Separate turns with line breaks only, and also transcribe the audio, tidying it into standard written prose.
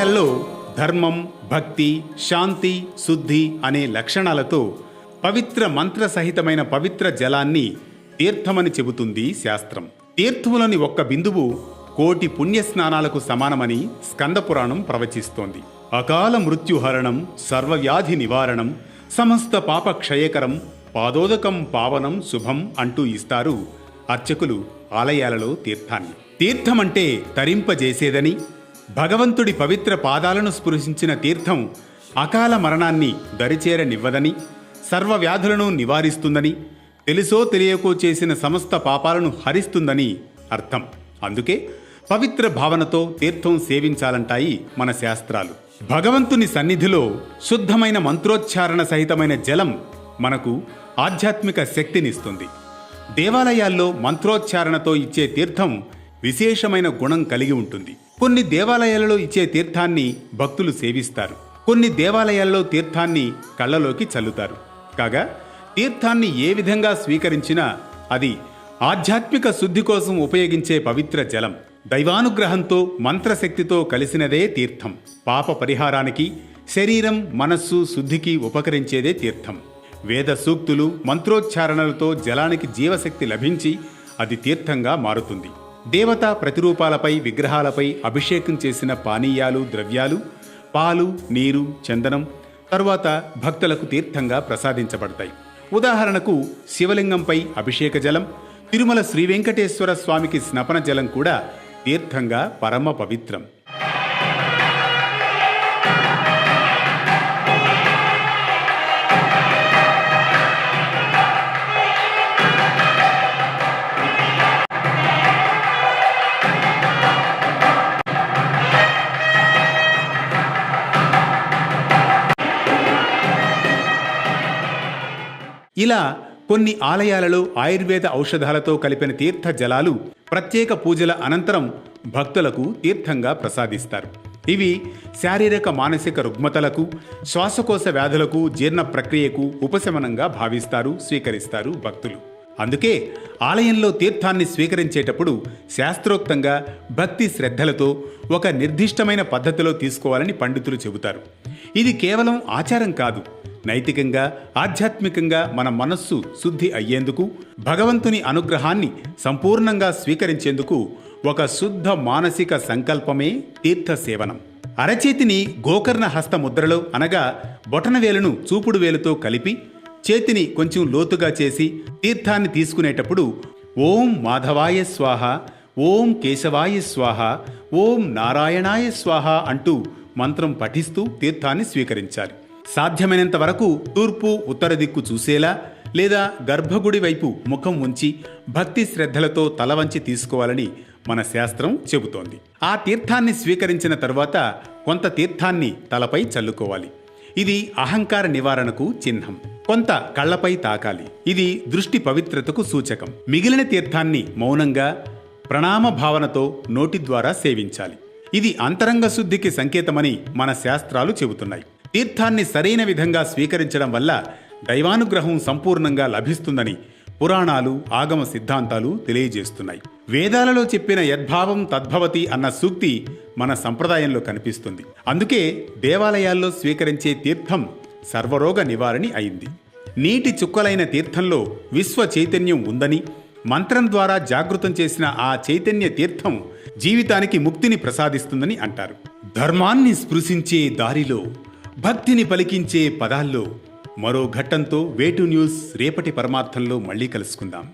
దేవాలయాల్లో ధర్మం, భక్తి, శాంతి, శుద్ధి అనే లక్షణాలతో పవిత్ర మంత్ర సహితమైన పవిత్ర జలాన్ని తీర్థమని చెబుతుంది శాస్త్రం. తీర్థములోని ఒక్క బిందువు కోటి పుణ్యస్నానాలకు సమానమని స్కందపురాణం ప్రవచిస్తోంది. అకాల మృత్యుహరణం, సర్వవ్యాధి నివారణం, సమస్త పాప క్షయకరం, పాదోదకం పావనం శుభం అంటూ ఇస్తారు అర్చకులు ఆలయాలలో తీర్థాన్ని. తీర్థమంటే తరింపజేసేదని, భగవంతుడి పవిత్ర పాదాలను స్పృశించిన తీర్థం అకాల మరణాన్ని దరిచేరనివ్వదని, సర్వవ్యాధులను నివారిస్తుందని, తెలుసో తెలియకో చేసిన సమస్త పాపాలను హరిస్తుందని అర్థం. అందుకే పవిత్ర భావనతో తీర్థం సేవించాలంటాయి మన శాస్త్రాలు. భగవంతుని సన్నిధిలో శుద్ధమైన మంత్రోచ్చారణ సహితమైన జలం మనకు ఆధ్యాత్మిక శక్తినిస్తుంది. దేవాలయాల్లో మంత్రోచ్చారణతో ఇచ్చే తీర్థం విశేషమైన గుణం కలిగి ఉంటుంది. కొన్ని దేవాలయాలలో ఇచ్చే తీర్థాన్ని భక్తులు సేవిస్తారు. కొన్ని దేవాలయాల్లో తీర్థాన్ని కళ్ళలోకి చల్లుతారు. కాగా తీర్థాన్ని ఏ విధంగా స్వీకరించినా అది ఆధ్యాత్మిక శుద్ధి కోసం ఉపయోగించే పవిత్ర జలం. దైవానుగ్రహంతో మంత్రశక్తితో కలిసినదే తీర్థం. పాప పరిహారానికి, శరీరం, మనస్సు శుద్ధికి ఉపకరించేదే తీర్థం. వేద సూక్తులు, మంత్రోచ్చారణలతో జలానికి జీవశక్తి లభించి అది తీర్థంగా మారుతుంది. దేవతా ప్రతిరూపాలపై, విగ్రహాలపై అభిషేకం చేసిన పానీయాలు, ద్రవ్యాలు, పాలు, నీరు, చందనం తరువాత భక్తులకు తీర్థంగా ప్రసాదించబడతాయి. ఉదాహరణకు శివలింగంపై అభిషేక జలం, తిరుమల శ్రీ వెంకటేశ్వర స్వామికి స్నపన జలం కూడా తీర్థంగా పరమ పవిత్రం. ఇలా కొన్ని ఆలయాలలో ఆయుర్వేద ఔషధాలతో కలిపిన తీర్థ జలాలు ప్రత్యేక పూజల అనంతరం భక్తులకు తీర్థంగా ప్రసాదిస్తారు. ఇవి శారీరక, మానసిక రుగ్మతలకు, శ్వాసకోశ వ్యాధులకు, జీర్ణ ప్రక్రియకు ఉపశమనంగా భావిస్తారు, స్వీకరిస్తారు భక్తులు. అందుకే ఆలయంలో తీర్థాన్ని స్వీకరించేటప్పుడు శాస్త్రోక్తంగా భక్తి శ్రద్ధలతో ఒక నిర్దిష్టమైన పద్ధతిలో తీసుకోవాలని పండితులు చెబుతారు. ఇది కేవలం ఆచారం కాదు, నైతికంగా, ఆధ్యాత్మికంగా మన మనస్సు శుద్ధి అయ్యేందుకు, భగవంతుని అనుగ్రహాన్ని సంపూర్ణంగా స్వీకరించేందుకు ఒక శుద్ధ మానసిక సంకల్పమే తీర్థ సేవనం. అరచేతిని గోకర్ణ హస్త ముద్రలో అనగా బొటనవేలును చూపుడు వేలుతో కలిపి చేతిని కొంచెం లోతుగా చేసి తీర్థాన్ని తీసుకునేటప్పుడు ఓం మాధవాయ స్వాహ, ఓం కేశవాయ స్వాహ, ఓం నారాయణాయ స్వాహ అంటూ మంత్రం పఠిస్తూ తీర్థాన్ని స్వీకరించాలి. సాధ్యమైనంత వరకు తూర్పు, ఉత్తర దిక్కు చూసేలా లేదా గర్భగుడి వైపు ముఖం ఉంచి భక్తి శ్రద్ధలతో తల వంచి తీసుకోవాలని మన శాస్త్రం చెబుతోంది. ఆ తీర్థాన్ని స్వీకరించిన తరువాత కొంత తీర్థాన్ని తలపై చల్లుకోవాలి. ఇది అహంకార నివారణకు చిహ్నం. కొంత కళ్లపై తాకాలి. ఇది దృష్టి పవిత్రతకు సూచకం. మిగిలిన తీర్థాన్ని మౌనంగా, ప్రణామ భావనతో నోటి ద్వారా సేవించాలి. ఇది అంతరంగ శుద్ధికి సంకేతమని మన శాస్త్రాలు చెబుతున్నాయి. తీర్థాన్ని సరైన విధంగా స్వీకరించడం వల్ల దైవానుగ్రహం సంపూర్ణంగా లభిస్తుందని పురాణాలు, ఆగమ సిద్ధాంతాలు తెలియజేస్తున్నాయి. వేదాలలో చెప్పిన యద్భావం తద్భవతి అన్న సూక్తి మన సంప్రదాయంలో కనిపిస్తుంది. అందుకే దేవాలయాల్లో స్వీకరించే తీర్థం సర్వరోగ నివారణి అయింది. నీటి చుక్కలైన తీర్థంలో విశ్వ చైతన్యం ఉందని, మంత్రం ద్వారా జాగృతం చేసిన ఆ చైతన్య తీర్థం జీవితానికి ముక్తిని ప్రసాదిస్తుందని అంటారు. ధర్మాన్ని స్పృశించే దారిలో, భక్తిని పలికించే పదాల్లో మరో ఘట్టంతో వేటు న్యూస్ రేపటి పరమార్థంలో మళ్ళీ కలుసుకుందాం.